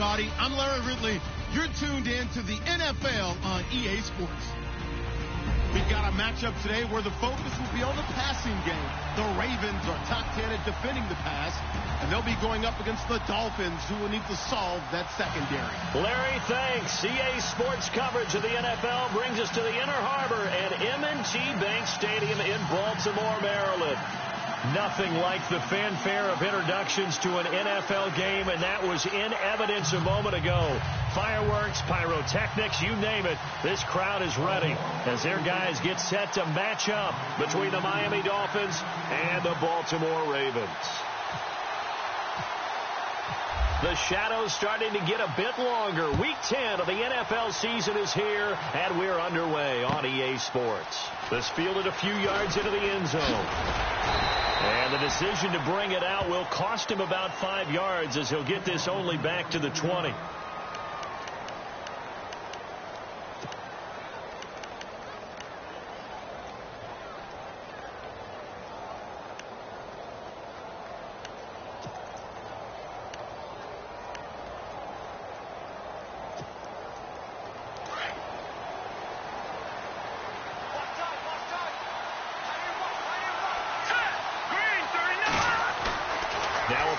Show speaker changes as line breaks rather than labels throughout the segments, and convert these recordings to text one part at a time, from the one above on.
everybody. I'm Larry Ridley. You're tuned in to the NFL on EA Sports. We've got a matchup today where the focus will be on the passing game. The Ravens are top 10 at defending the pass, and they'll be going up against the Dolphins, who will need to solve that secondary.
Larry, thanks. EA Sports coverage of the NFL brings us to the Inner Harbor at M&T Bank Stadium in Baltimore, Maryland. Nothing like the fanfare of introductions to an NFL game, and that was in evidence a moment ago. Fireworks, pyrotechnics, you name it. This crowd is ready as their guys get set to match up between the Miami Dolphins and the Baltimore Ravens. The shadow's starting to get a bit longer. Week 10 of the NFL season is here, and we're underway on EA Sports. This fielded a few yards into the end zone. And the decision to bring it out will cost him about 5 yards as he'll get this only back to the 20.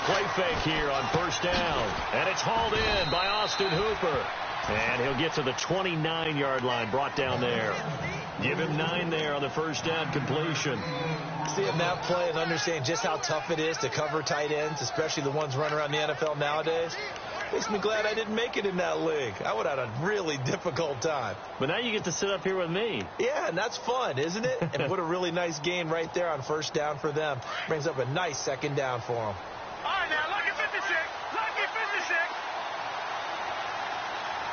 Play fake here on first down. And it's hauled in by Austin Hooper. And he'll get to the 29-yard line, brought down there. Give him 9 there on the first down completion.
Seeing that play and understanding just how tough it is to cover tight ends, especially the ones running around the NFL nowadays, makes me glad I didn't make it in that league. I would have had a really difficult time.
But now you get to sit up here with me.
Yeah, and that's fun, isn't it? And what a really nice gain right there on first down for them. Brings up a nice second down for them.
All right, now, lucky 56. Lucky 56.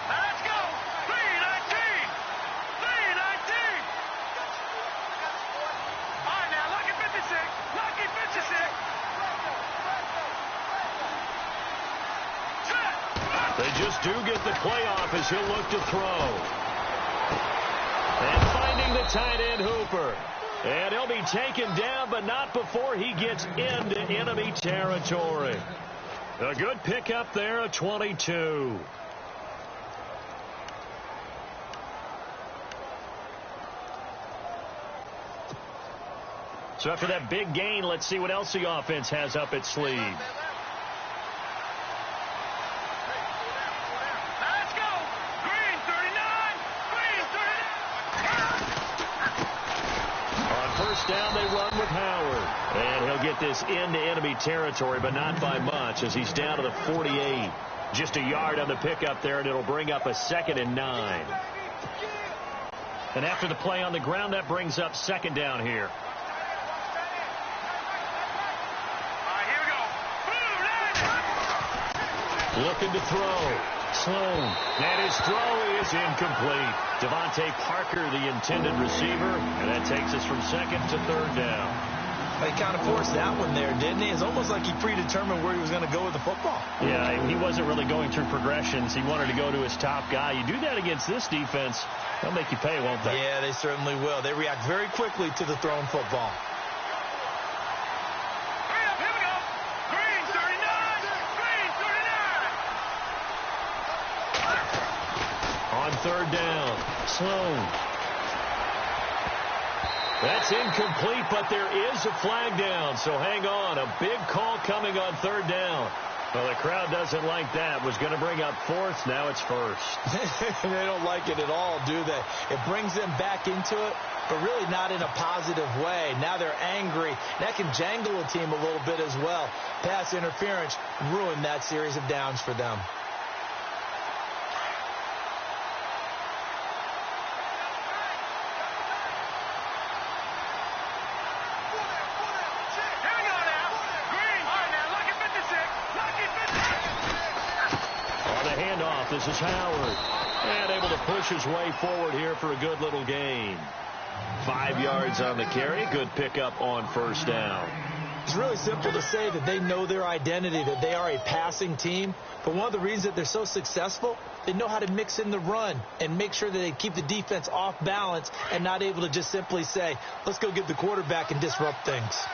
Now, let's go. 319. 319. All right, now, lucky 56. Lucky 56.
They just do get the playoff as he'll look to throw. And finding the tight end, Hooper. And he'll be taken down, but not before he gets into enemy territory. A good pickup there at 22. So after that big gain, let's see what else the offense has up its sleeve. Down they run with Howard. And he'll get this into enemy territory, but not by much as he's down to the 48. Just a yard on the pickup there, and it'll bring up a 2nd and 9. And after the play on the ground, that brings up 2nd down here. Looking to throw. Sloan. And his throw is incomplete. Devontae Parker, the intended receiver. And that takes us from 2nd to 3rd down.
He kind of forced that one there, didn't he? It's almost like he predetermined where he was going to go with the football.
Yeah, he wasn't really going through progressions. He wanted to go to his top guy. You do that against this defense, they'll make you pay, won't they?
Yeah, they certainly will. They react very quickly to the thrown football.
On 3rd down, Sloan. That's incomplete, but there is a flag down, so hang on. A big call coming on 3rd down. Well, the crowd doesn't like that. Was going to bring up 4th, now it's 1st.
They don't like it at all, do they? It brings them back into it, but really not in a positive way. Now they're angry. That can jangle a team a little bit as well. Pass interference ruined that series of downs for them.
This is Howard. And able to push his way forward here for a good little gain. 5 yards on the carry. Good pickup on 1st down.
It's really simple to say that they know their identity, that they are a passing team. But one of the reasons that they're so successful, they know how to mix in the run and make sure that they keep the defense off balance and not able to just simply say, let's go get the quarterback and disrupt things.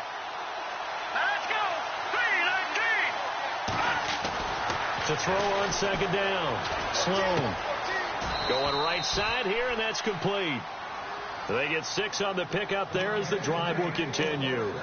Let's go. 319.
To throw on second down. Sloan going right side here, and that's complete. They get 6 on the pickup there as the drive will continue.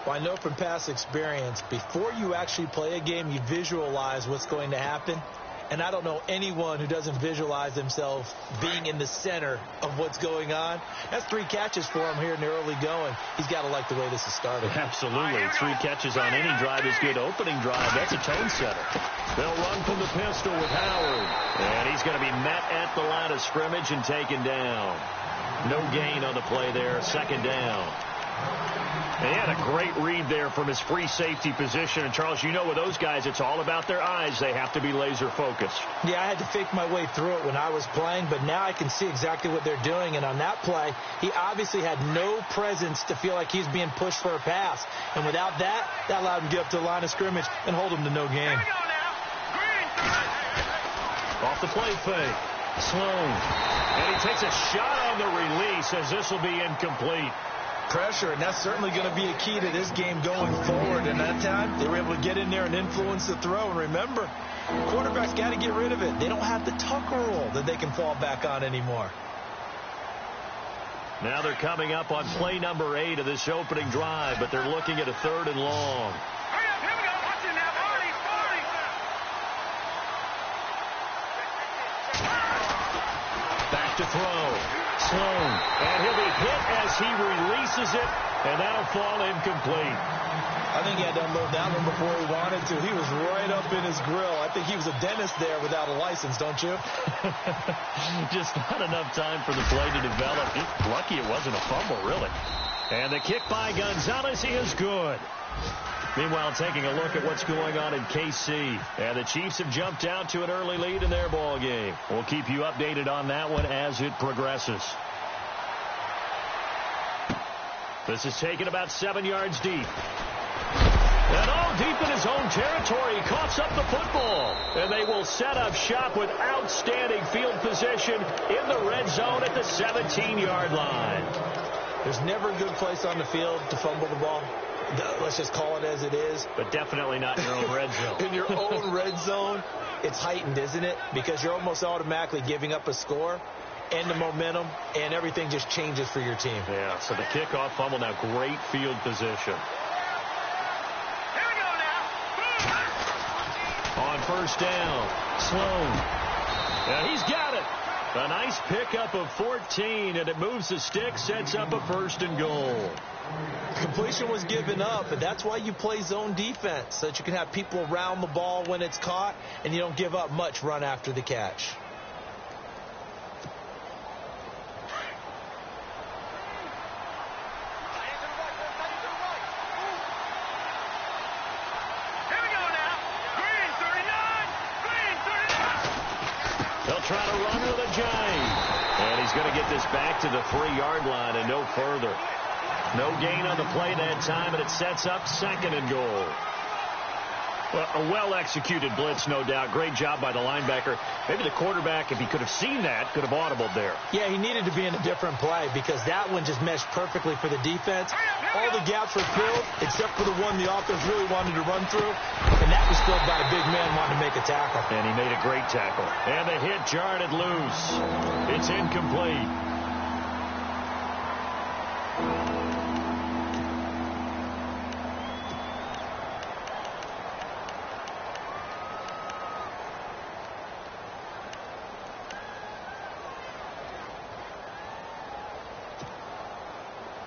Well, I know from past experience, before you actually play a game, you visualize what's going to happen. And I don't know anyone who doesn't visualize themselves being in the center of what's going on. That's 3 catches for him here in the early going. He's got to like the way this is started.
Absolutely. 3 catches on any drive is good. Opening drive, that's a tone setter. They'll run from the pistol with Howard. And he's going to be met at the line of scrimmage and taken down. No gain on the play there. Second down. He had a great read there from his free safety position. And, Charles, you know with those guys, it's all about their eyes. They have to be laser focused.
Yeah, I had to fake my way through it when I was playing, but now I can see exactly what they're doing. And on that play, he obviously had no presence to feel like he's being pushed for a pass. And without that, that allowed him to get up to the line of scrimmage and hold him to no gain.
Off the play fake. Sloan. And he takes a shot on the release as this will be incomplete.
Pressure, and that's certainly going to be a key to this game going forward. And that time, they were able to get in there and influence the throw. And remember, quarterbacks got to get rid of it. They don't have the tuck rule that they can fall back on anymore.
Now they're coming up on play number 8 of this opening drive, but they're looking at a 3rd and long. Back to throw. Sloan, and he'll be hit as he releases it, and that'll fall incomplete.
I think he had to unload that one before he wanted to. He was right up in his grill. I think he was a dentist there without a license, don't you?
Just not enough time for the play to develop. Just lucky it wasn't a fumble, really. And the kick by Gonzalez is good. Meanwhile, taking a look at what's going on in KC. And the Chiefs have jumped out to an early lead in their ball game. We'll keep you updated on that one as it progresses. This is taken about 7 yards deep. And all deep in his own territory, he coughs up the football. And they will set up shop with outstanding field position in the red zone at the 17-yard line.
There's never a good place on the field to fumble the ball. Let's just call it as it is.
But definitely not in your own red zone.
In your own red zone, it's heightened, isn't it? Because you're almost automatically giving up a score and the momentum, and everything just changes for your team.
Yeah, so the kickoff fumble, now great field position.
Here we go now.
On first down, Sloan. And he's got it. A nice pickup of 14, and it moves the stick, sets up a 1st and goal.
Completion was given up, but that's why you play zone defense, so that you can have people around the ball when it's caught, and you don't give up much run after the catch.
Here we go now. Green 39. Green 39.
They'll try to run with a giant. And he's going to get this back to the 3-yard line and no further. No gain on the play that time, and it sets up 2nd and goal. Well, a well-executed blitz, no doubt. Great job by the linebacker. Maybe the quarterback, if he could have seen that, could have audibled there.
Yeah, he needed to be in a different play because that one just meshed perfectly for the defense. All the gaps were filled except for the one the offense really wanted to run through, and that was filled by a big man wanting to make a tackle.
And he made a great tackle. And the hit jarred it loose. It's incomplete.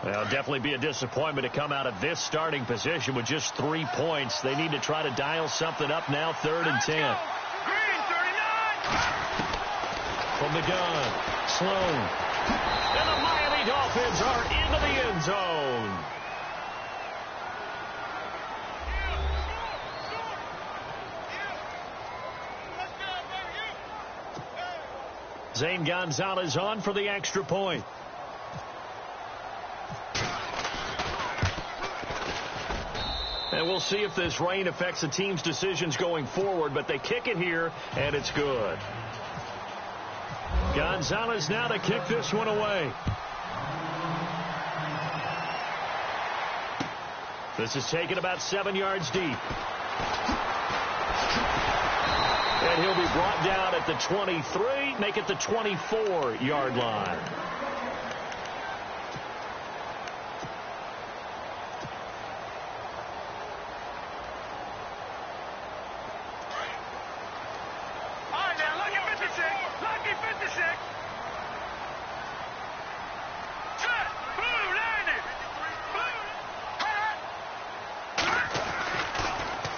Well, definitely be a disappointment to come out of this starting position with just 3 points. They need to try to dial something up now, 3rd and 10.
Green 39.
From the gun, Sloan. And the Miami Dolphins are into the end zone. Zane Gonzalez on for the extra point. And we'll see if this rain affects the team's decisions going forward, but they kick it here, and it's good. Gonzalez now to kick this one away. This is taken about 7 yards deep. And he'll be brought down at the 23, make it the 24-yard line.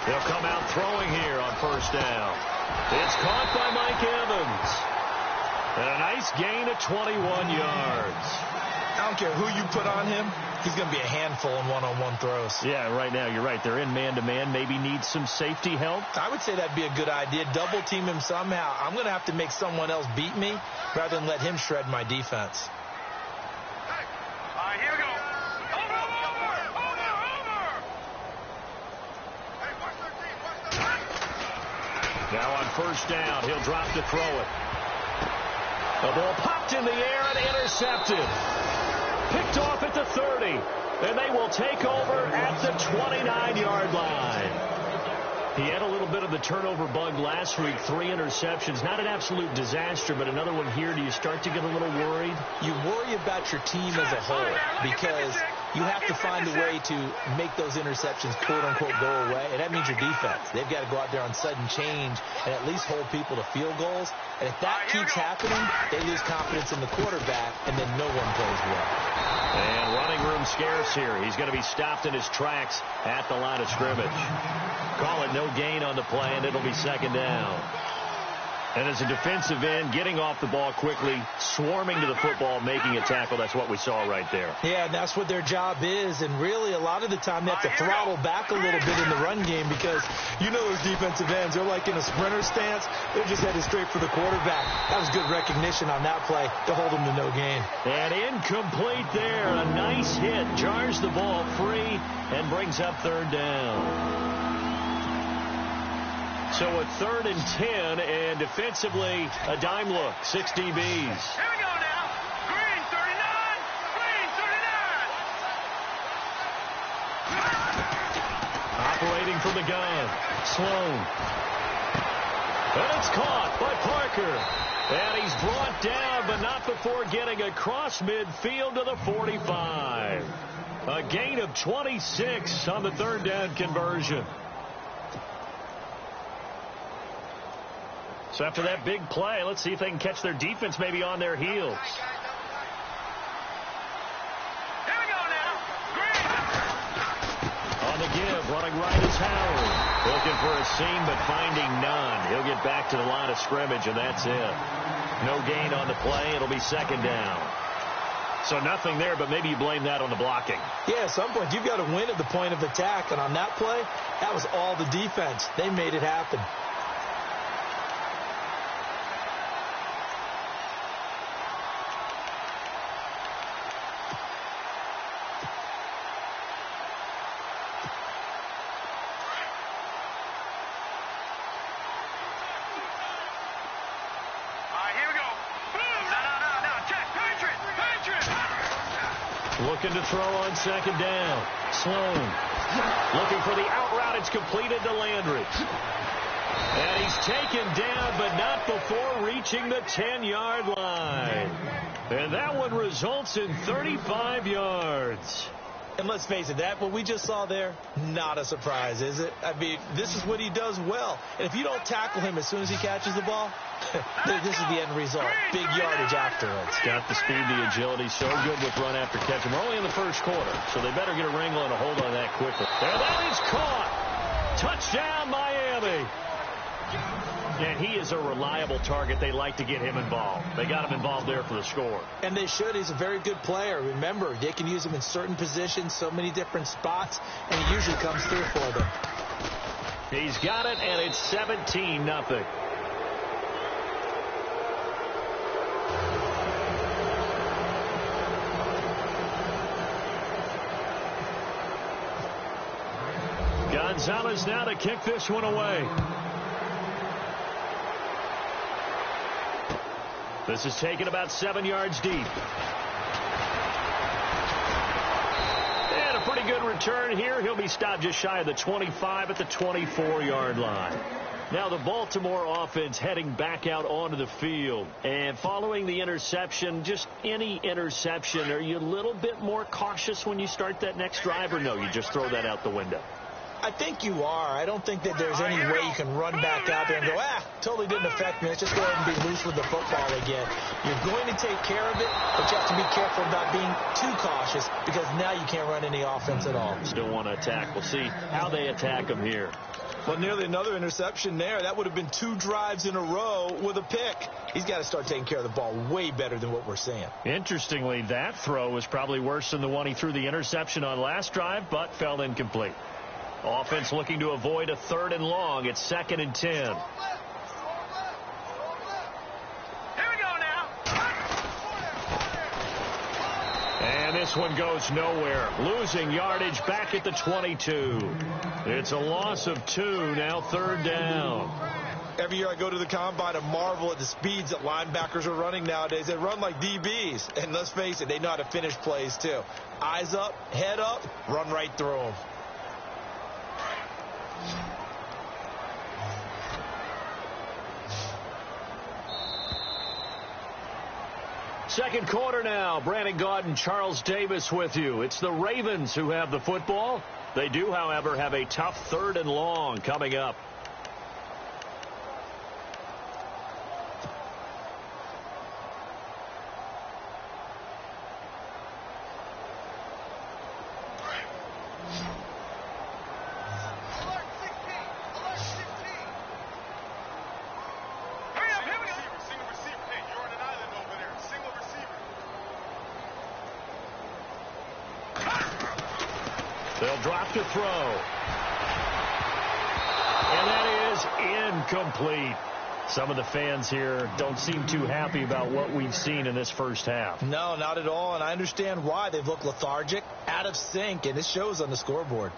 They'll come out throwing here on first down. It's caught by Mike Evans. And a nice gain of 21 yards.
I don't care who you put on him. He's going to be a handful in one-on-one throws.
Yeah, right now, you're right. They're in man-to-man. Maybe need some safety help.
I would say that'd be a good idea. Double team him somehow. I'm going to have to make someone else beat me rather than let him shred my defense.
All right, here we go.
Now on first down, he'll drop to throw it. The ball popped in the air and intercepted. Picked off at the 30. And they will take over at the 29-yard line. He had a little bit of the turnover bug last week. 3 interceptions. Not an absolute disaster, but another one here. Do you start to get a little worried?
You worry about your team as a whole because you have to find a way to make those interceptions, quote-unquote, go away. And that means your defense. They've got to go out there on sudden change and at least hold people to field goals. And if that keeps happening, they lose confidence in the quarterback, and then no one plays well.
And running room scarce here. He's going to be stopped in his tracks at the line of scrimmage. Call it no gain on the play, and it'll be second down. And as a defensive end, getting off the ball quickly, swarming to the football, making a tackle, that's what we saw right there.
Yeah, and that's what their job is. And really, a lot of the time, they have to throttle back a little bit in the run game because you know those defensive ends, they're like in a sprinter stance. They're just headed straight for the quarterback. That was good recognition on that play to hold them to no gain.
And incomplete there. A nice hit. Jars the ball free and brings up third down. So a 3rd and 10, and defensively, a dime look. 6 DBs.
Here we go now. Green 39. Green 39.
Operating from the gun. Sloan. And it's caught by Parker. And he's brought down, but not before getting across midfield to the 45. A gain of 26 on the 3rd down conversion. So after that big play, let's see if they can catch their defense maybe on their heels.
Here we go now. Green.
On the give, running right is Howard. Looking for a seam, but finding none. He'll get back to the line of scrimmage, and that's it. No gain on the play. It'll be second down. So nothing there, but maybe you blame that on the blocking.
Yeah, at some point, you've got to win at the point of attack. And on that play, that was all the defense. They made it happen.
Looking to throw on second down. Sloan looking for the out route. It's completed to Landry. And he's taken down, but not before reaching the 10-yard line. And that one results in 35 yards.
And let's face it, that what we just saw there, not a surprise, is it? I mean, this is what he does well. And if you don't tackle him as soon as he catches the ball, this is the end result. Big yardage afterwards.
Got the speed, the agility, so good with run after catch. We're only in the first quarter, so they better get a wrangle and a hold on that quickly. And that is caught. Touchdown, Miami. And he is a reliable target. They like to get him involved. They got him involved there for the score.
And they should. He's a very good player. Remember, they can use him in certain positions, so many different spots, and he usually comes through for them.
He's got it, and it's 17-0. Gonzalez now to kick this one away. This is taken about 7 yards deep. And a pretty good return here. He'll be stopped just shy of the 25 at the 24-yard line. Now the Baltimore offense heading back out onto the field. And following the interception, just any interception, are you a little bit more cautious when you start that next drive, or no, you just throw that out the window?
I think you are. I don't think that there's any way you can run back out there and go, totally didn't affect me. Let's just go ahead and be loose with the football again. You're going to take care of it, but you have to be careful about being too cautious because now you can't run any offense at all.
Still want to attack. We'll see how they attack them here.
Well, nearly another interception there. That would have been 2 drives in a row with a pick. He's got to start taking care of the ball way better than what we're seeing.
Interestingly, that throw was probably worse than the one he threw the interception on last drive, but fell incomplete. Offense looking to avoid a 3rd and long. It's 2nd and 10.
Here we go now.
And this one goes nowhere. Losing yardage back at the 22. It's a loss of 2, now 3rd down.
Every year I go to the combine and marvel at the speeds that linebackers are running nowadays. They run like DBs. And let's face it, they know how to finish plays too. Eyes up, head up, run right through them.
Second quarter now. Brandon Gaudin and Charles Davis with you. It's the Ravens who have the football. They do, however, have a tough 3rd and long coming up. They'll drop to throw. And that is incomplete. Some of the fans here don't seem too happy about what we've seen in this first half.
No, not at all. And I understand why. They've looked lethargic, out of sync, and it shows on the scoreboard.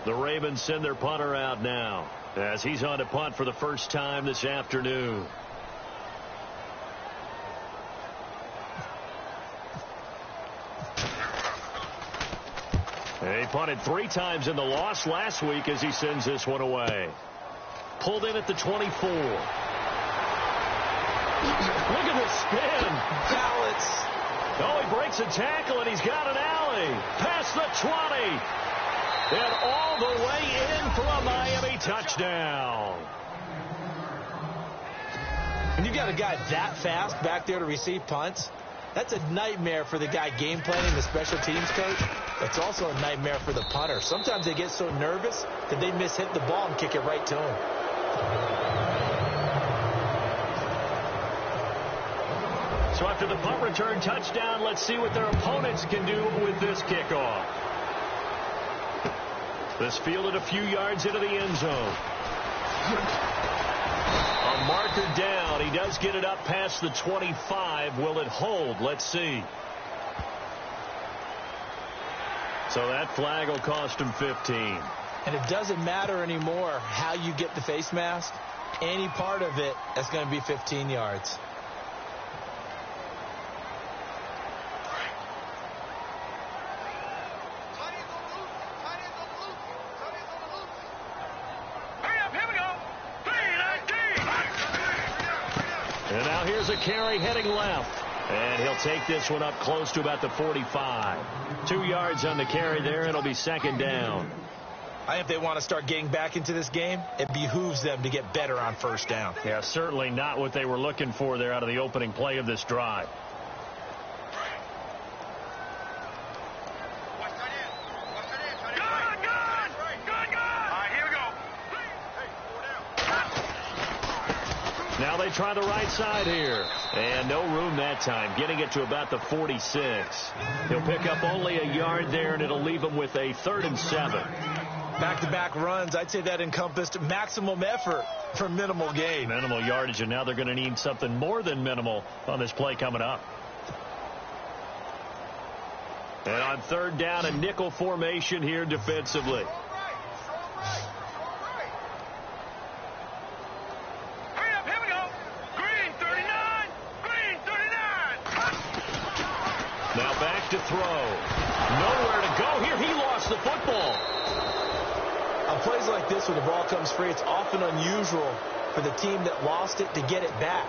The Ravens send their punter out now as he's on to punt for the first time this afternoon. He punted 3 times in the loss last week as he sends this one away. Pulled in at the 24. Look at this spin.
Balance.
Oh, he breaks a tackle, and he's got an alley. Past the 20. And all the way in for a Miami touchdown.
When you got a guy that fast back there to receive punts, that's a nightmare for the guy game planning, the special teams coach. It's also a nightmare for the punter. Sometimes they get so nervous that they hit the ball and kick it right to him.
So after the punt return touchdown, let's see what their opponents can do with this kickoff. This fielded a few yards into the end zone. A marker down. He does get it up past the 25. Will it hold? Let's see. So that flag will cost him 15.
And it doesn't matter anymore how you get the face mask. Any part of it, that's going to be 15 yards.
And now here's a carry heading left. And he'll take this one up close to about the 45. 2 yards on the carry there. It'll be 2nd down.
If they want to start getting back into this game, it behooves them to get better on 1st down.
Yeah, certainly not what they were looking for there out of the opening play of this drive. Now they try the right side here. And no room that time. Getting it to about the 46. He'll pick up only a yard there, and it'll leave him with a 3rd and 7.
Back-to-back runs, I'd say that encompassed maximum effort for minimal gain.
Minimal yardage, and now they're going to need something more than minimal on this play coming up. And on 3rd down, a nickel formation here defensively. Now back to throw. Nowhere to go here. He lost the football.
On plays like this, when the ball comes free, it's often unusual for the team that lost it to get it back.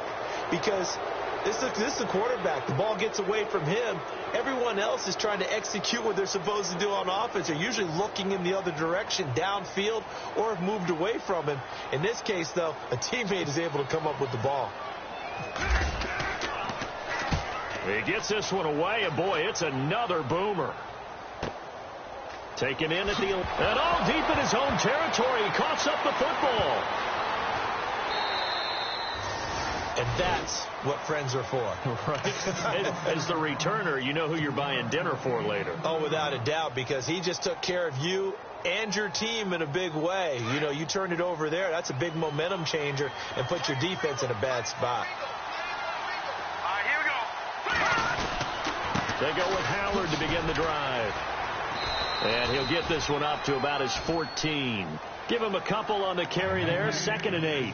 Because this is the quarterback. The ball gets away from him. Everyone else is trying to execute what they're supposed to do on offense. They're usually looking in the other direction, downfield, or have moved away from him. In this case, though, a teammate is able to come up with the ball.
He gets this one away, and boy, it's another boomer. Taken in at the... And all deep in his own territory. He coughs up the football.
And that's what friends are for.
Right. As the returner, you know who you're buying dinner for later.
Oh, without a doubt, because he just took care of you and your team in a big way. You know, you turned it over there. That's a big momentum changer and put your defense in a bad spot.
All right, here we go.
They go with Howard to begin the drive. And he'll get this one up to about his 14. Give him a couple on the carry there. 2nd and 8.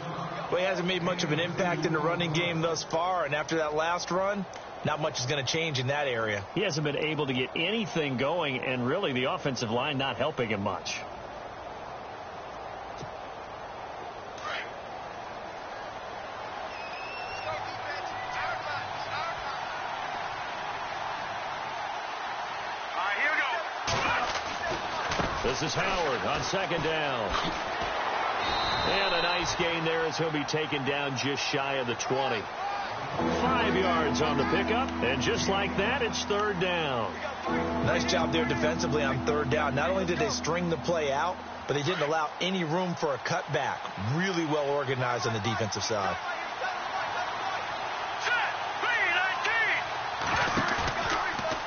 Well, he hasn't made much of an impact in the running game thus far, and after that last run, not much is going to change in that area.
He hasn't been able to get anything going, and really the offensive line not helping him much. This is Howard on 2nd down. And a nice gain there as he'll be taken down just shy of the 20. 5 yards on the pickup, and just like that, it's 3rd down.
Nice job there defensively on 3rd down. Not only did they string the play out, but they didn't allow any room for a cutback. Really well organized on the defensive side.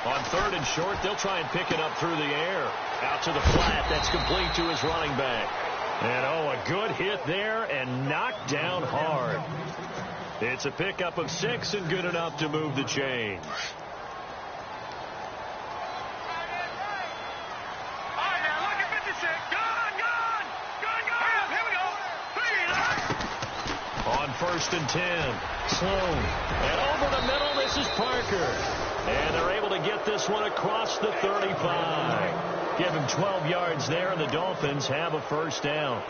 On 3rd and short, they'll try and pick it up through the air. Out to the flat. That's complete to his running back. And, oh, a good hit there and knocked down hard. It's a pickup of 6 and good enough to move the chains.
All right, now look at 56. Gone. Here we go.
On 1st and 10. Sloan. And over the middle, this is Parker. And they're able to get this one across the 35. Give him 12 yards there, and the Dolphins have a 1st down.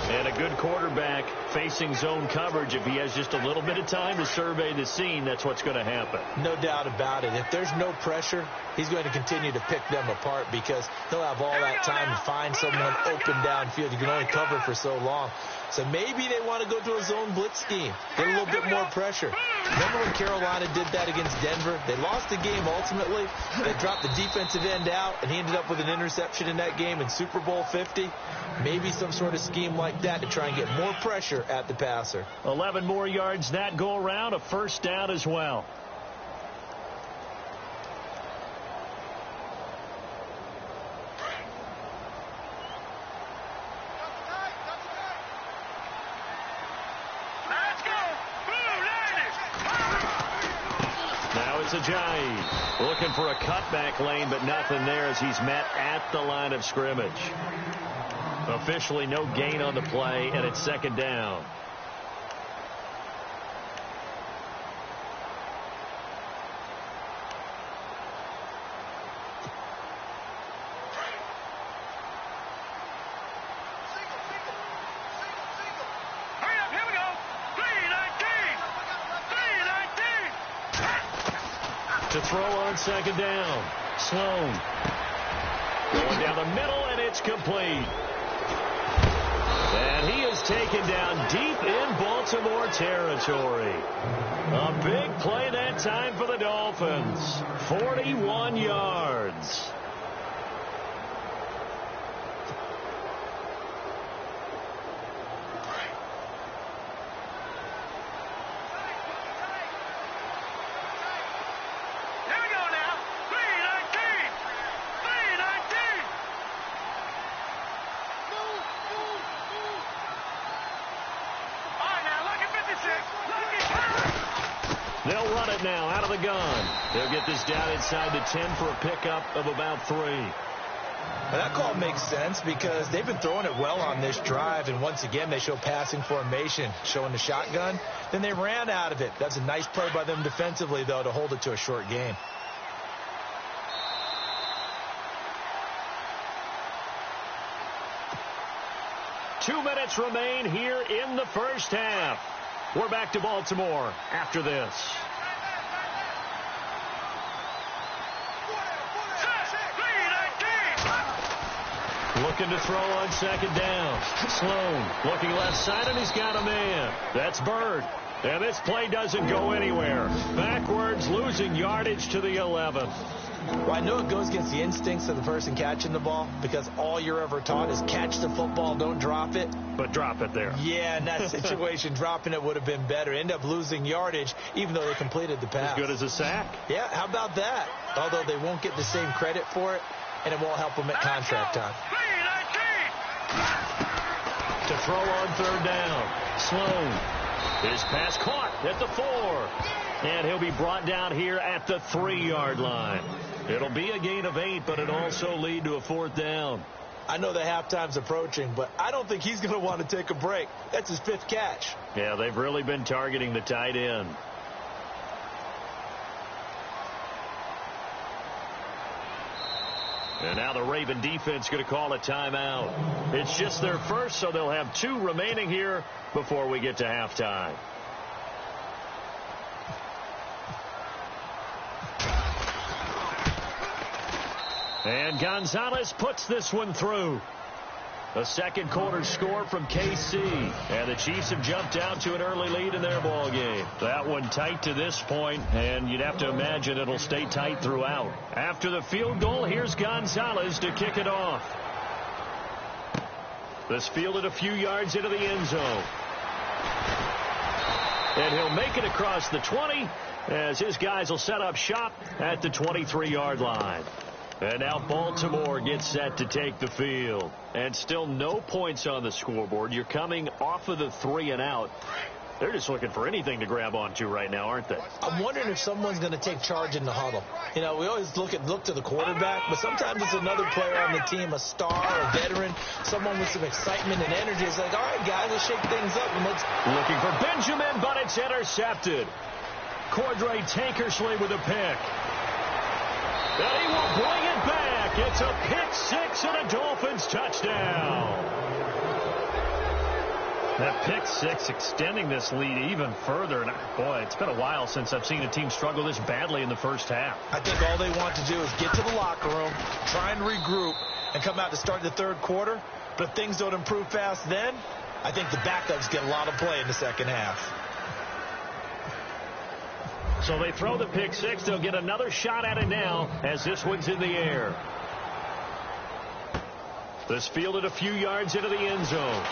And a good quarterback facing zone coverage. If he has just a little bit of time to survey the scene, that's what's going to happen.
No doubt about it. If there's no pressure, he's going to continue to pick them apart because he'll have all that time to find someone open downfield. You can only cover for so long. So maybe they want to go to a zone blitz scheme, get a little bit more pressure. Remember when Carolina did that against Denver? They lost the game ultimately. They dropped the defensive end out, and he ended up with an interception in that game in Super Bowl 50. Maybe some sort of scheme like that to try and get more pressure at the passer.
11 more yards that go around, a 1st down as well. It's Ajayi looking for a cutback lane, but nothing there as he's met at the line of scrimmage. Officially no gain on the play, and it's 2nd down. To throw on 2nd down. Sloan. Going down the middle, and it's complete. And he is taken down deep in Baltimore territory. A big play that time for the Dolphins. 41 yards. They'll run it now out of the gun. They'll get this down inside the 10 for a pickup of about 3.
Well, that call makes sense because they've been throwing it well on this drive, and once again they show passing formation, showing the shotgun. Then they ran out of it. That's a nice play by them defensively, though, to hold it to a short gain.
minutes remain here in the first half. We're back to Baltimore after this. Looking to throw on second down. Sloan looking left side, and he's got a man. That's Bird. And this play doesn't go anywhere. Backwards, losing yardage to the 11.
Well, I know it goes against the instincts of the person catching the ball because all you're ever taught is catch the football, don't drop it.
But drop it there.
Yeah, in that situation, dropping it would have been better. End up losing yardage, even though they completed the pass.
As good as a sack.
Yeah, how about that? Although they won't get the same credit for it, and it won't help them at contract time.
To throw on third down. Sloan. His pass caught at the 4. And he'll be brought down here at the 3-yard line. It'll be a gain of 8, but it'll also lead to a 4th down.
I know the halftime's approaching, but I don't think he's going to want to take a break. That's his 5th catch.
Yeah, they've really been targeting the tight end. And now the Raven defense going to call a timeout. It's just their first, so they'll have 2 remaining here before we get to halftime. And Gonzalez puts this one through. A second quarter score from KC. And the Chiefs have jumped out to an early lead in their ball game. That one tight to this point, and you'd have to imagine it'll stay tight throughout. After the field goal, here's Gonzalez to kick it off. This fielded a few yards into the end zone. And he'll make it across the 20 as his guys will set up shop at the 23-yard line. And now Baltimore gets set to take the field. And still no points on the scoreboard. You're coming off of the 3 and out. They're just looking for anything to grab onto right now, aren't they?
I'm wondering if someone's going to take charge in the huddle. You know, we always look to the quarterback, but sometimes it's another player on the team, a star, a veteran, someone with some excitement and energy. It's like, all right, guys, let's shake things up. And let's...
Looking for Benjamin, but it's intercepted. Cordray Tankersley with a pick. And he will bring it back. It's a pick 6 and a Dolphins touchdown. That pick 6 extending this lead even further. And boy, it's been a while since I've seen a team struggle this badly in the first half.
I think all they want to do is get to the locker room, try and regroup, and come out to start the third quarter. But if things don't improve fast then, I think the backups get a lot of play in the second half.
So they throw the pick 6. They'll get another shot at it now as this one's in the air. This fielded a few yards into the end zone.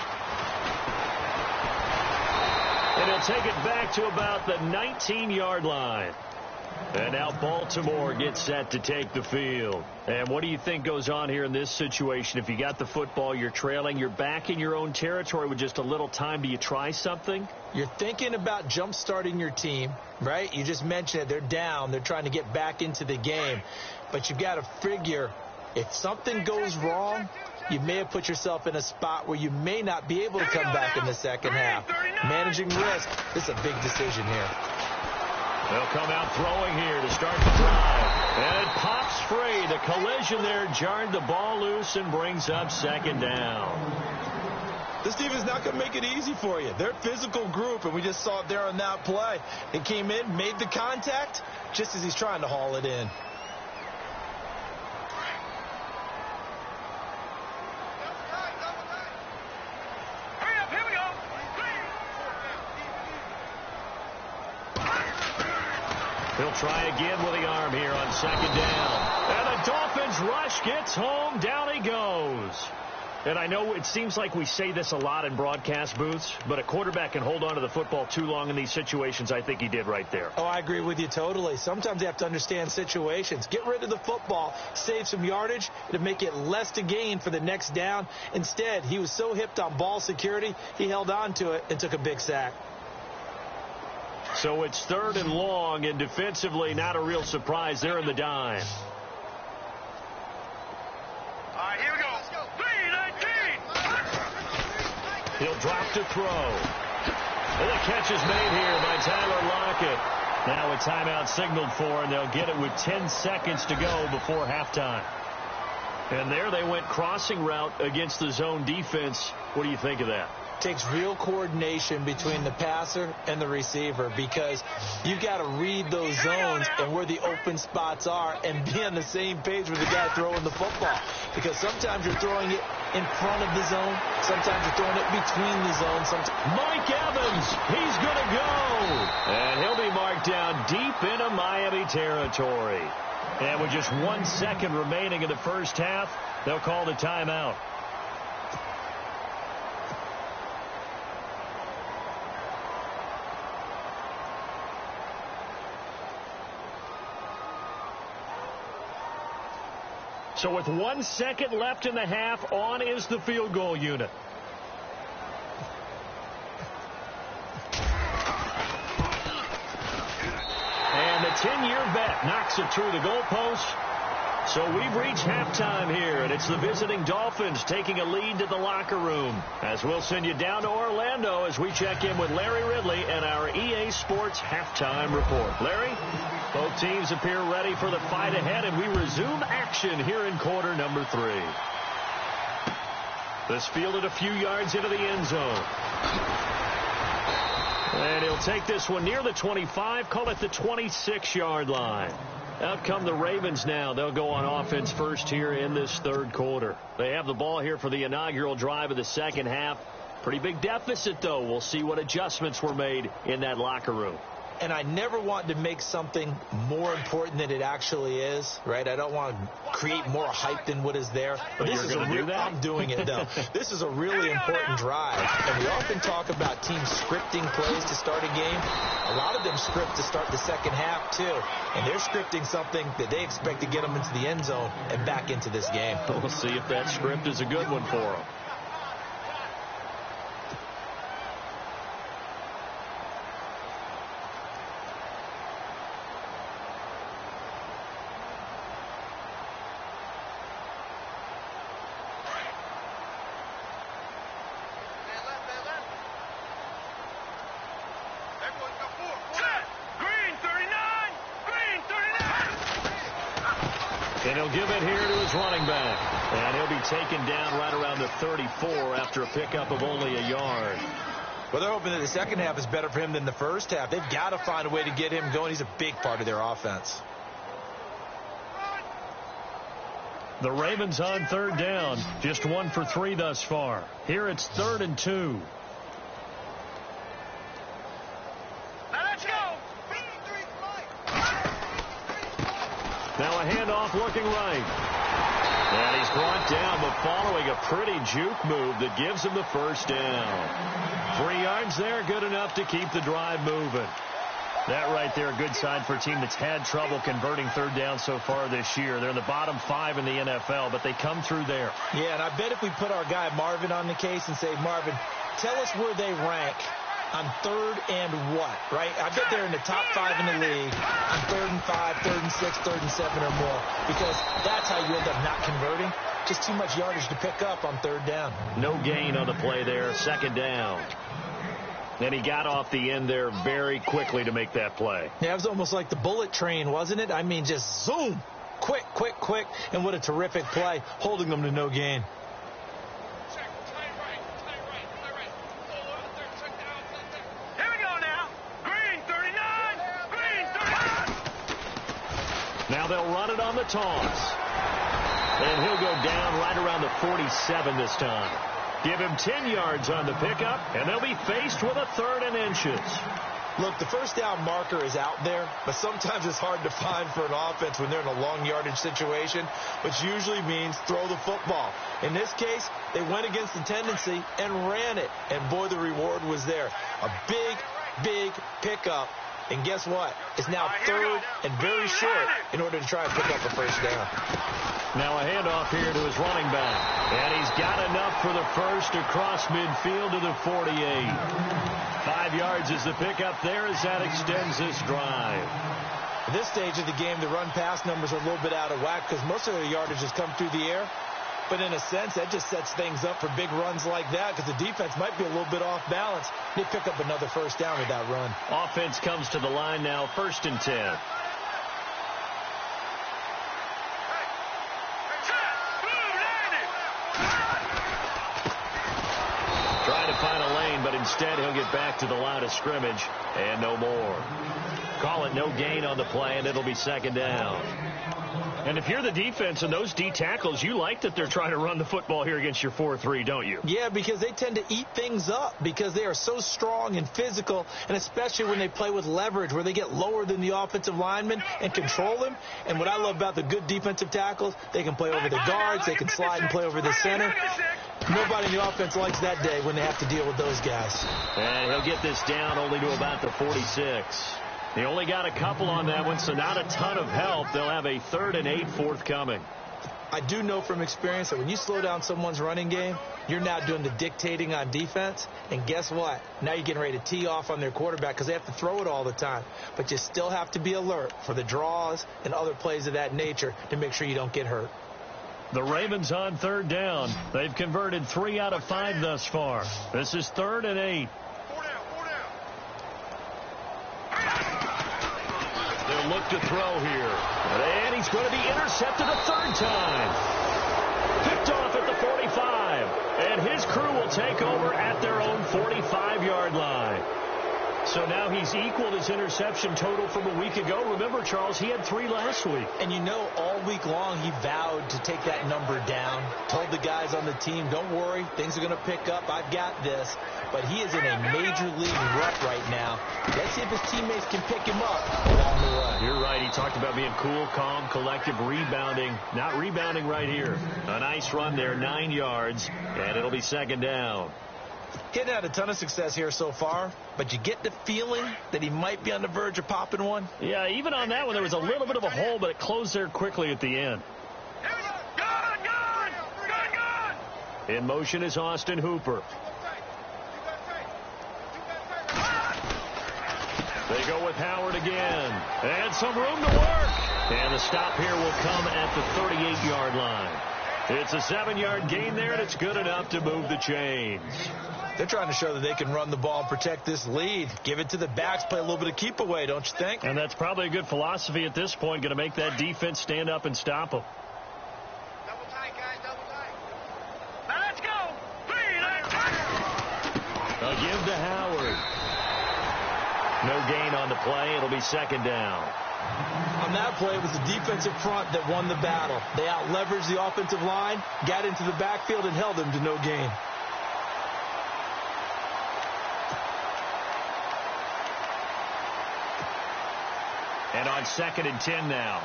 And he'll take it back to about the 19-yard line. And now Baltimore gets set to take the field. And what do you think goes on here in this situation? If you got the football, you're trailing, you're back in your own territory with just a little time. Do you try something?
You're thinking about jump-starting your team, right? You just mentioned it. They're down. They're trying to get back into the game. But you've got to figure if something goes wrong, you may have put yourself in a spot where you may not be able to come back in the second half. Managing risk, this is a big decision here.
They'll come out throwing here to start the drive. And it pops free. The collision there jarred the ball loose and brings up second down.
This team is not going to make it easy for you. They're a physical group, and we just saw it there on that play. It came in, made the contact, just as he's trying to haul it in.
He'll try again with the arm here on second down. And the Dolphins rush gets home. Down he goes. And I know it seems like we say this a lot in broadcast booths, but a quarterback can hold on to the football too long in these situations. I think he did right there.
Oh, I agree with you totally. Sometimes you have to understand situations. Get rid of the football, save some yardage to make it less to gain for the next down. Instead, he was so hipped on ball security, he held on to it and took a big sack.
So it's third and long, and defensively not a real surprise. They're in the dime.
All right, here we go. 3-19.
He'll drop to throw. And the catch is made here by Tyler Lockett. Now a timeout signaled for, and they'll get it with 10 seconds to go before halftime. And there they went crossing route against the zone defense. What do you think of that?
takes real coordination between the passer and the receiver, because you've got to read those zones and where the open spots are and be on the same page with the guy throwing the football. Because sometimes you're throwing it in front of the zone. Sometimes you're throwing it between the zones.
Mike Evans, he's going to go. And he'll be marked down deep into Miami territory. And with just 1 second remaining in the first half, they'll call the timeout. So with 1 second left in the half, on is the field goal unit. And the 10-year vet knocks it through the goalpost. So we've reached halftime here, and it's the visiting Dolphins taking a lead to the locker room. As we'll send you down to Orlando as we check in with Larry Ridley and our EA Sports halftime report. Larry, both teams appear ready for the fight ahead, and we resume action here in quarter number 3. This fielded a few yards into the end zone. And he'll take this one near the 25, call it the 26-yard line. Out come the Ravens now. They'll go on offense first here in this third quarter. They have the ball here for the inaugural drive of the second half. Pretty big deficit, though. We'll see what adjustments were made in that locker room.
And I never want to make something more important than it actually is, right? I don't want to create more hype than what is there. But this is I'm doing it, though. This is a really important drive. And we often talk about teams scripting plays to start a game. A lot of them script to start the second half, too. And they're scripting something that they expect to get them into the end zone and back into this game.
We'll see if that script is a good one for them. And he'll give it here to his running back. And he'll be taken down right around the 34 after a pickup of only a yard.
Well, they're hoping that the second half is better for him than the first half. They've got to find a way to get him going. He's a big part of their offense.
The Ravens on third down. Just 1 for 3 thus far. Here it's 3rd and 2. Now a handoff looking right. And he's brought down, but following a pretty juke move that gives him the first down. 3 yards there, good enough to keep the drive moving. That right there, a good sign for a team that's had trouble converting third down so far this year. They're in the bottom 5 in the NFL, but they come through there.
Yeah, and I bet if we put our guy Marvin on the case and say, Marvin, tell us where they rank on 3rd and what, right? I bet they're in the top 5 in the league on 3rd and 5, 3rd and 6, 3rd and 7 or more, because that's how you end up not converting. Just too much yardage to pick up on 3rd down.
No gain on the play there, 2nd down. And he got off the end there very quickly to make that play.
Yeah, it was almost like the bullet train, wasn't it? I mean, just zoom, quick, quick, quick, and what a terrific play, holding them to no gain. Now they'll run it on the toss. And he'll go down right around the 47 this time. Give him 10 yards on the pickup, and they'll be faced with a 3rd and inches. Look, the first down marker is out there, but sometimes it's hard to find for an offense when they're in a long yardage situation, which usually means throw the football. In this case, they went against the tendency and ran it, and boy, the reward was there. A big, big pickup. And guess what? It's now 3rd and very short in order to try and pick up a first down.
Now a handoff here to his running back. And he's got enough for the first across midfield to the 48. 5 yards is the pickup there as that extends this drive.
At this stage of the game, the run-pass numbers are a little bit out of whack because most of their yardage has come through the air. But in a sense, that just sets things up for big runs like that because the defense might be a little bit off balance. They pick up another first down with that run.
Offense comes to the line now, 1st and 10. Trying to find a Instead, he'll get back to the line of scrimmage and no more. Call it no gain on the play, and it'll be second down. And if you're the defense and those D tackles, you like that they're trying to run the football here against your 4-3, don't you?
Yeah, because they tend to eat things up because they are so strong and physical, and especially when they play with leverage where they get lower than the offensive lineman and control them. And what I love about the good defensive tackles, they can play over the guards, they can slide and play over the center. Nobody in the offense likes that day when they have to deal with those guys.
And he'll get this down only to about the 46. He only got a couple on that one, so not a ton of help. They'll have a 3rd and 8 forthcoming.
I do know from experience that when you slow down someone's running game, you're now doing the dictating on defense. And guess what? Now you're getting ready to tee off on their quarterback because they have to throw it all the time. But you still have to be alert for the draws and other plays of that nature to make sure you don't get hurt.
The Ravens on 3rd down. They've converted 3 out of 5 thus far. This is 3rd and 8. They'll look to throw here. And he's going to be intercepted a 3rd time. Picked off at the 45. And his crew will take over at their own 45-yard line. So now he's equaled his interception total from a week ago. Remember, Charles, he had 3 last week.
And you know, all week long he vowed to take that number down. Told the guys on the team, don't worry, things are going to pick up. I've got this. But he is in a major league rut right now. Let's see if his teammates can pick him up along the way.
You're right. He talked about being cool, calm, collective, rebounding. Not rebounding right here. A nice run there, 9 yards, and it'll be second down.
He hadn't had a ton of success here so far, but you get the feeling that he might be on the verge of popping one.
Yeah, even on that one, there was a little bit of a hole, but it closed there quickly at the end. In motion is Austin Hooper. They go with Howard again. And some room to work. And the stop here will come at the 38-yard line. It's a 7-yard gain there, and it's good enough to move the chains.
They're trying to show that they can run the ball and protect this lead. Give it to the backs, play a little bit of keep away, don't you think?
And that's probably a good philosophy at this point, going to make that defense stand up and stop them.
Double tight, guys, double tight. Now let's go.
A give to Howard. No gain on the play. It'll be second down.
On that play, it was the defensive front that won the battle. They out-leveraged the offensive line, got into the backfield, and held them to no gain.
And on 2nd and 10 now.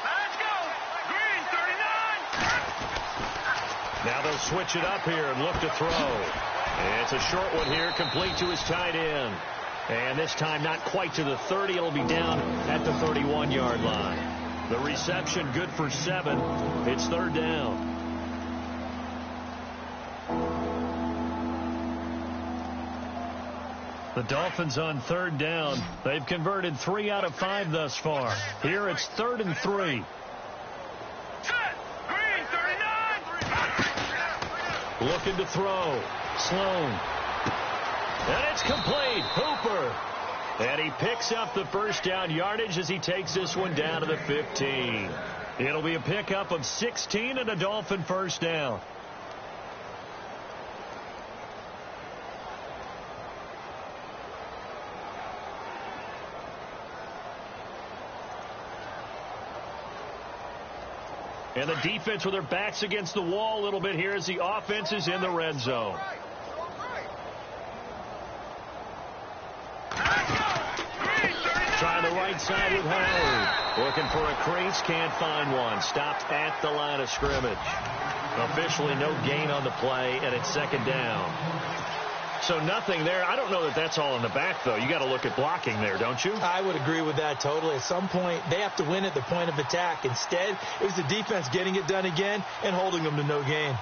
Let's go. Green, 39.
Now they'll switch it up here and look to throw. It's a short one here, complete to his tight end. And this time not quite to the 30. It'll be down at the 31-yard line. The reception good for 7. It's 3rd down. The Dolphins on 3rd down. They've converted 3 out of 5 thus far. Here it's 3rd and 3.
Set. Green, 39.
Looking to throw. Sloan. And it's complete. Hooper. And he picks up the first down yardage as he takes this one down to the 15. It'll be a pickup of 16 and a Dolphin first down. And the defense with their backs against the wall a little bit here as the offense is in the red zone. Trying the right side with Howard. Looking for a crease, can't find one. Stopped at the line of scrimmage. Officially no gain on the play, and it's second down. So nothing there. I don't know that that's all in the back, though. You got to look at blocking there, don't you?
I would agree with that totally. At some point, they have to win at the point of attack. Instead, it was the defense getting it done again and holding them to no gain.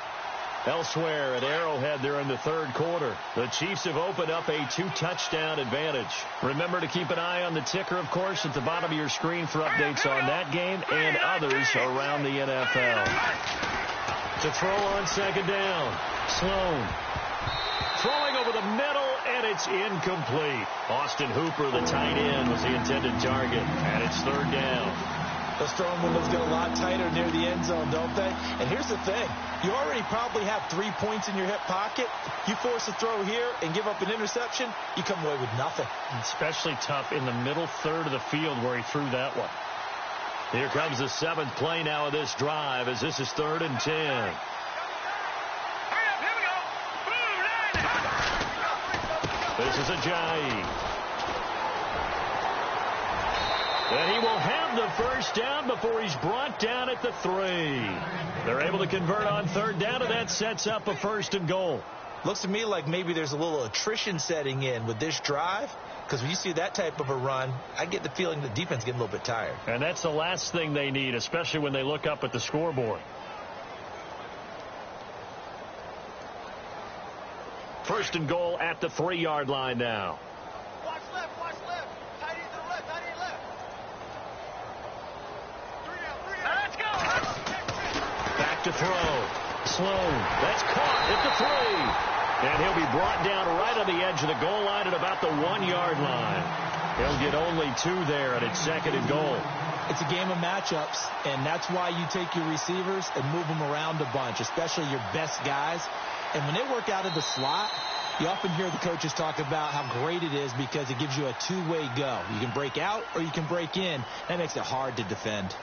Elsewhere at Arrowhead, they're in the 3rd quarter. The Chiefs have opened up a 2-touchdown advantage. Remember to keep an eye on the ticker, of course, at the bottom of your screen for updates on that game and others around the NFL. To throw on 2nd down. Sloan. Throwing over the middle, and it's incomplete. Austin Hooper, the tight end, was the intended target, and it's 3rd down.
Those throwing windows get a lot tighter near the end zone, don't they? And here's the thing. You already probably have 3 points in your hip pocket. You force a throw here and give up an interception, you come away with nothing.
Especially tough in the middle third of the field where he threw that one. Here comes the 7th play now of this drive as this is 3rd and 10. This is Ajayi. And he will have the first down before he's brought down at the 3. They're able to convert on 3rd down, and that sets up a 1st and goal.
Looks to me like maybe there's a little attrition setting in with this drive, because when you see that type of a run, I get the feeling the defense is getting a little bit tired.
And that's the last thing they need, especially when they look up at the scoreboard. 1st and goal at the 3-yard line now.
Watch left. Tight end to the left, tight end left. 3 down. Let's go.
Back to throw. Sloan. That's caught at the 3. And he'll be brought down right on the edge of the goal line at about the 1-yard line. He'll get only 2 there, and it's 2nd and goal.
It's a game of matchups, and that's why you take your receivers and move them around a bunch, especially your best guys. And when they work out of the slot, you often hear the coaches talk about how great it is because it gives you a two-way go. You can break out or you can break in. That makes it hard to defend.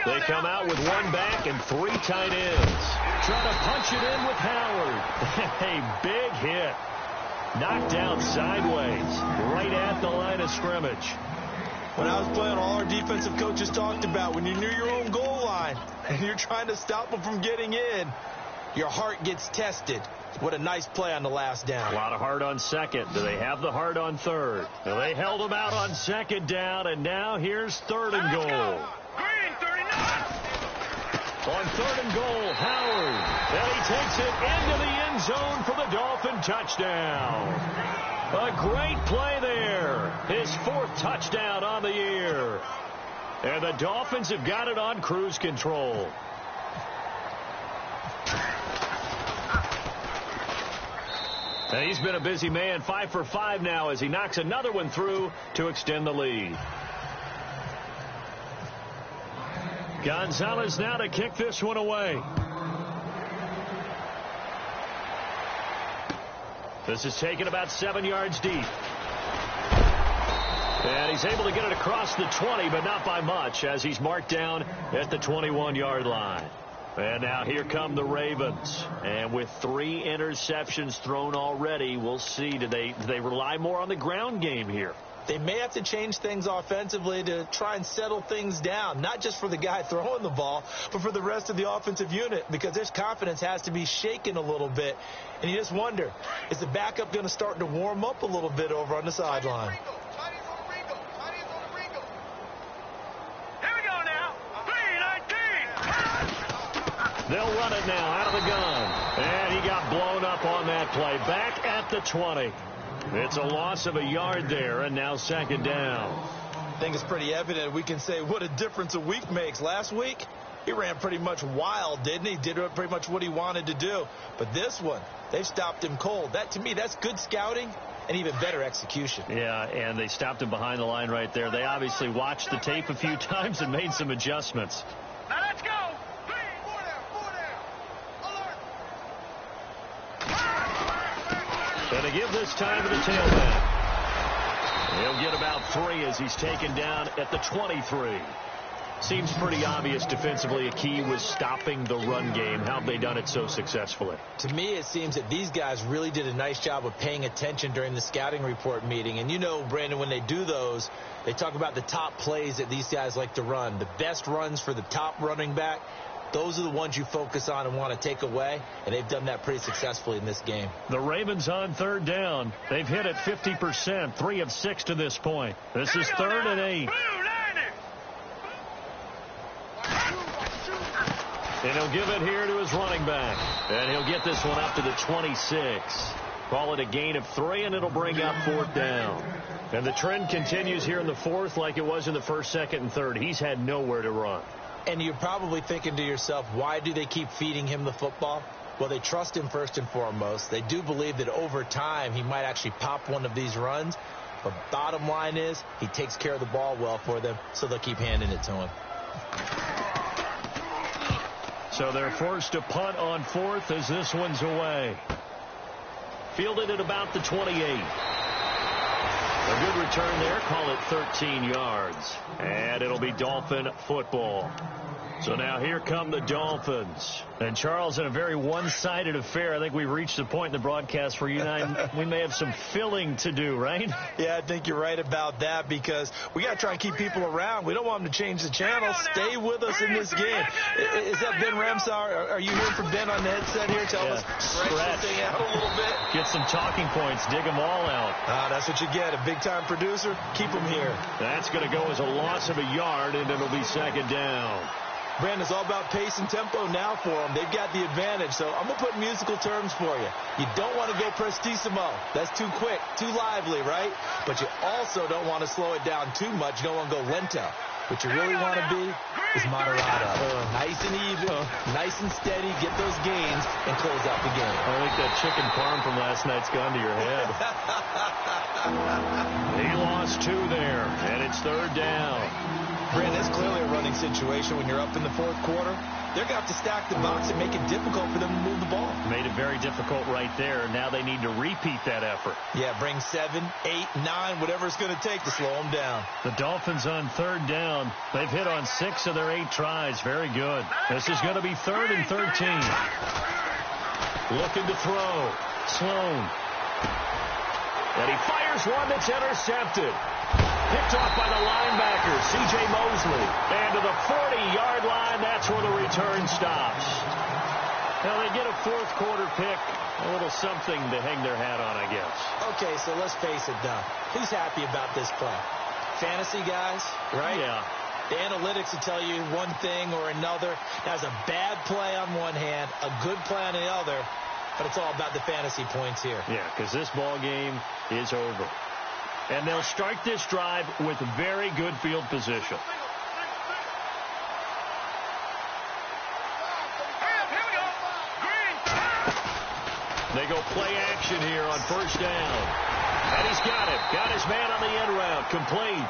They come out with 1 back and 3 tight ends. Trying to punch it in with Howard. A big hit. Knocked down sideways, right at the line of scrimmage.
When I was playing, all our defensive coaches talked about when you're near your own goal line and you're trying to stop them from getting in, your heart gets tested. What a nice play on the last down.
A lot of heart on 2nd. Do they have the heart on 3rd? Well, they held them out on 2nd down, and now here's 3rd and goal. On 3rd and goal, Howard. And he takes it into the end zone for the Dolphin touchdown. A great play there. His 4th touchdown on the year. And the Dolphins have got it on cruise control. And he's been a busy man, 5 for 5 now as he knocks another one through to extend the lead. Gonzalez now to kick this one away. This is taken about 7 yards deep. And he's able to get it across the 20, but not by much, as he's marked down at the 21-yard line. And now here come the Ravens. And with 3 interceptions thrown already, we'll see. Do they rely more on the ground game here?
They may have to change things offensively to try and settle things down, not just for the guy throwing the ball, but for the rest of the offensive unit, because their confidence has to be shaken a little bit. And you just wonder, is the backup going to start to warm up a little bit over on the sideline?
Here we go now. 3-19.
They'll run it now out of the gun. And he got blown up on that play. Back at the 20. It's a loss of a yard there, and now 2nd down.
I think it's pretty evident. We can say what a difference a week makes. Last week, he ran pretty much wild, didn't he? Did pretty much what he wanted to do. But this one, they've stopped him cold. That, to me, that's good scouting and even better execution.
Yeah, and they stopped him behind the line right there. They obviously watched the tape a few times and made some adjustments.
Now let's go. 3, 4 down. Alert.
And they give this time to the tailback. He'll get about 3 as he's taken down at the 23. Seems pretty obvious defensively a key was stopping the run game. How have they done it so successfully?
To me, it seems that these guys really did a nice job of paying attention during the scouting report meeting. And you know, Brandon, when they do those, they talk about the top plays that these guys like to run. The best runs for the top running back, those are the ones you focus on and want to take away, and they've done that pretty successfully in this game.
The Ravens on 3rd down. They've hit it 50%, 3 of 6 to this point. This is 3rd and 8. And he'll give it here to his running back. And he'll get this one up to the 26. Call it a gain of 3, and it'll bring up 4th down. And the trend continues here in the 4th like it was in the 1st, 2nd, and 3rd. He's had nowhere to run.
And you're probably thinking to yourself, why do they keep feeding him the football? Well, they trust him first and foremost. They do believe that over time he might actually pop one of these runs. But bottom line is he takes care of the ball well for them, so they'll keep handing it to him.
So they're forced to punt on 4th as this one's away. Fielded at about the 28. A good return there. Call it 13 yards. And it'll be Dolphin football. So now here come the Dolphins. And Charles, in a very one-sided affair, I think we've reached the point in the broadcast where you and I, we may have some filling to do, right?
Yeah, I think you're right about that because we got to try and keep people around. We don't want them to change the channel. Stay with us in this game. Is that Ben Ramsar? Are you hearing from Ben on the headset here? Tell us, stretch this thing out a little bit.
Get some talking points. Dig them all out.
That's what you get. A big-time producer. Keep them here.
That's going to go as a loss of a yard, and it'll be 2nd down.
Brandon, it's all about pace and tempo now for them. They've got the advantage. So I'm going to put musical terms for you. You don't want to go prestissimo. That's too quick, too lively, right? But you also don't want to slow it down too much. You don't want to go lento. What you really want to be is moderato. Nice and even, nice and steady. Get those gains and close out the game.
I think that chicken parm from last night's gone to your head. He lost 2 there, and it's 3rd down.
Brand, that's clearly a running situation when you're up in the 4th quarter. They're going to have to stack the box and make it difficult for them to move the ball.
Made it very difficult right there. Now they need to repeat that effort.
Yeah, bring 7, 8, 9, whatever it's going to take to slow them down.
The Dolphins on 3rd down. They've hit on 6 of their 8 tries. Very good. This is going to be 3rd and 13. Looking to throw. Sloan. And he fires one that's intercepted. Picked off by the linebacker, C.J. Mosley. And to the 40-yard line, that's where the return stops. Now they get a 4th quarter pick. A little something to hang their hat on, I guess.
Okay, so let's face it, Doug. Who's happy about this play? Fantasy guys, right?
Yeah.
The analytics will tell you one thing or another. That's a bad play on one hand, a good play on the other. But it's all about the fantasy points here.
Yeah, because this ball game is over. And they'll start this drive with very good field position. They go play action here on 1st down. And he's got it. Got his man on the end route. Complete.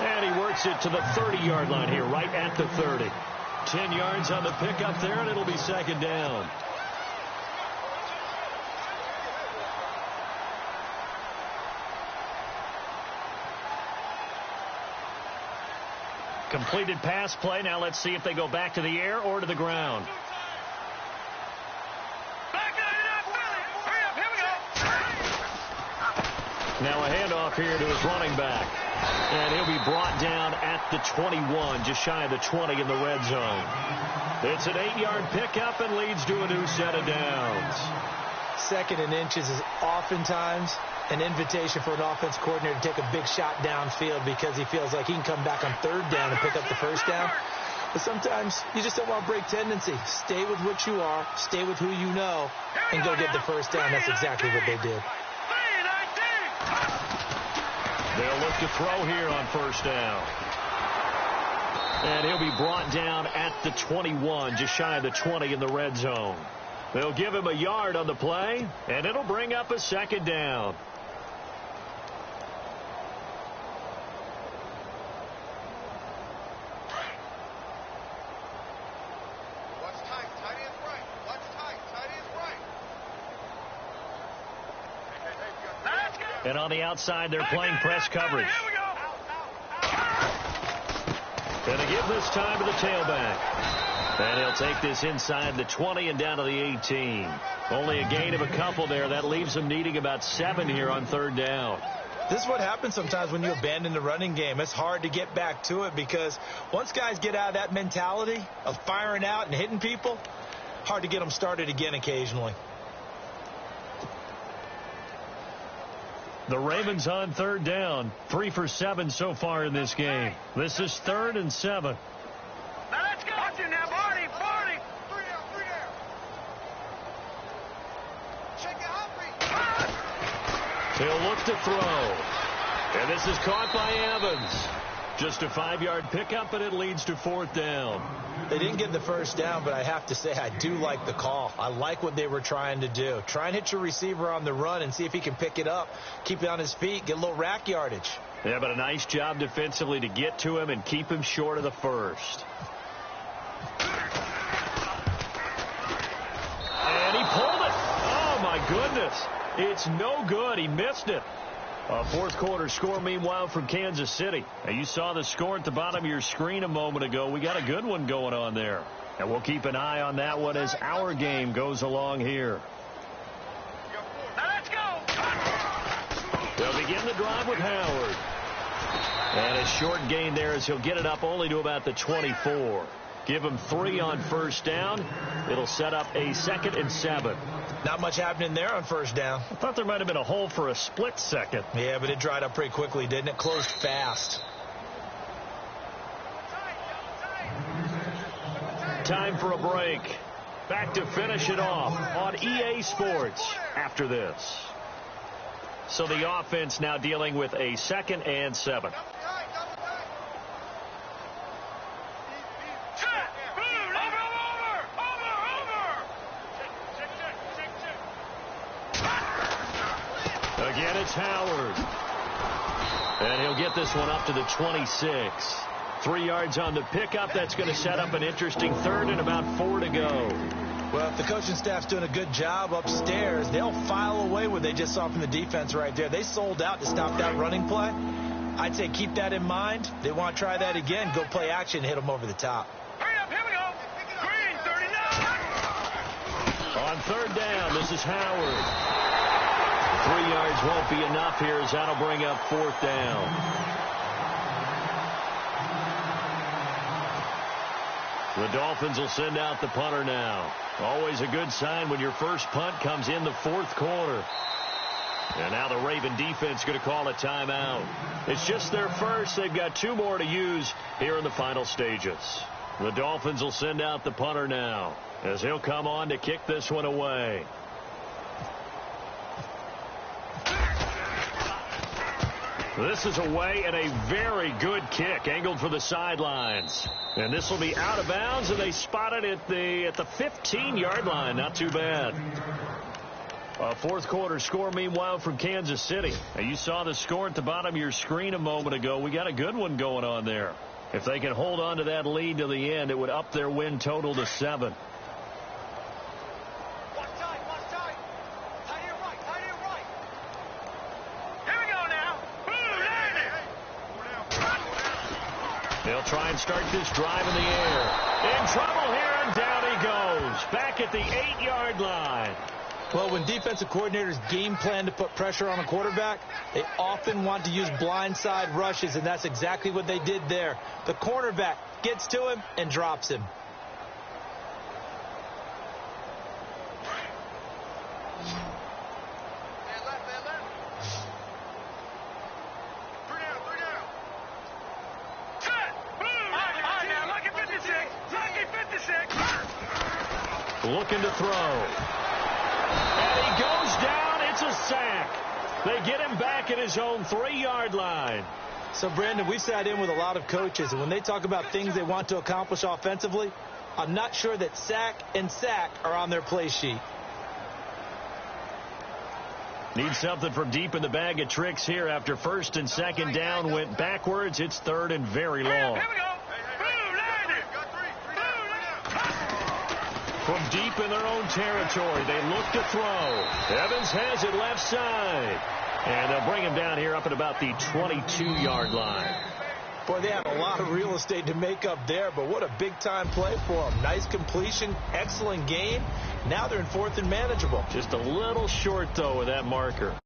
And he works it to the 30-yard line here, right at the 30. 10 yards on the pickup there, and it'll be 2nd down. Completed pass play. Now let's see if they go back to the air or to the ground. Now a handoff here to his running back. And he'll be brought down at the 21, just shy of the 20 in the red zone. It's an 8-yard pickup and leads to a new set of downs.
2nd and inches is oftentimes an invitation for an offense coordinator to take a big shot downfield because he feels like he can come back on 3rd down and pick up the 1st down. But sometimes you just don't want to break tendency. Stay with what you are, stay with who you know, and go get the 1st down. That's exactly what they did.
They'll look to throw here on 1st down. And he'll be brought down at the 21, just shy of the 20 in the red zone. They'll give him a yard on the play, and it'll bring up a 2nd down. And on the outside, they're playing press coverage. Gonna give this time to the tailback. And he'll take this inside the 20 and down to the 18. Only a gain of a couple there. That leaves them needing about 7 here on 3rd down.
This is what happens sometimes when you abandon the running game. It's hard to get back to it because once guys get out of that mentality of firing out and hitting people, hard to get them started again occasionally.
The Ravens on 3rd down. 3 for 7 so far in this game. This is 3rd and 7.
Now let's go. Watch it now, Barney. Barney. 3 down. Shake it, Humphrey.
He'll look to throw. And this is caught by Evans. Just a 5-yard pickup, and it leads to 4th down.
They didn't get the first down, but I have to say I do like the call. I like what they were trying to do. Try and hit your receiver on the run and see if he can pick it up, keep it on his feet, get a little rack yardage.
Yeah, but a nice job defensively to get to him and keep him short of the first. And he pulled it. Oh, my goodness. It's no good. He missed it. A fourth quarter score, meanwhile, from Kansas City. Now, you saw the score at the bottom of your screen a moment ago. We got a good one going on there. And we'll keep an eye on that one as our game goes along here.
Now let's go.
They'll begin the drive with Howard. And a short gain there as he'll get it up only to about the 24. Give him 3 on first down. It'll set up a 2nd and 7.
Not much happening there on first down.
I thought there might have been a hole for a split second.
Yeah, but it dried up pretty quickly, didn't it? Closed fast.
Time for a break. Back to finish it off on EA Sports after this. So the offense now dealing with a 2nd and 7. Again, it's Howard. And he'll get this one up to the 26. 3 yards on the pickup. That's going to set up an interesting 3rd and about 4 to go.
Well, if the coaching staff's doing a good job upstairs, they'll file away what they just saw from the defense right there. They sold out to stop that running play. I'd say keep that in mind. They want to try that again. Go play action, hit them over the top.
Hurry up, here we go. Green, 39.
On 3rd down, this is Howard. 3 yards won't be enough here as that'll bring up 4th down. The Dolphins will send out the punter now. Always a good sign when your first punt comes in the 4th quarter. And now the Raven defense going to call a timeout. It's just their first. They've got 2 more to use here in the final stages. The Dolphins will send out the punter now as he'll come on to kick this one away. This is away and a very good kick angled for the sidelines. And this will be out of bounds, and they spot it at the 15-yard line. Not too bad. A fourth quarter score, meanwhile, from Kansas City. Now, you saw the score at the bottom of your screen a moment ago. We got a good one going on there. If they can hold on to that lead to the end, it would up their win total to 7. They'll try and start this drive in the air. In trouble here, and down he goes. Back at the 8-yard line.
Well, when defensive coordinators game plan to put pressure on a quarterback, they often want to use blindside rushes, and that's exactly what they did there. The cornerback gets to him and drops him.
Looking to throw. And he goes down. It's a sack. They get him back at his own 3-yard line.
So, Brandon, we've sat in with a lot of coaches, and when they talk about things they want to accomplish offensively, I'm not sure that sack and sack are on their play sheet.
Need something from deep in the bag of tricks here after 1st and 2nd down went backwards. It's 3rd and very long.
Here we go.
From deep in their own territory, they look to throw. Evans has it left side. And they'll bring him down here up at about the 22-yard line.
Boy, they have a lot of real estate to make up there, but what a big-time play for them. Nice completion, excellent game. Now they're in 4th and manageable.
Just a little short, though, with that marker.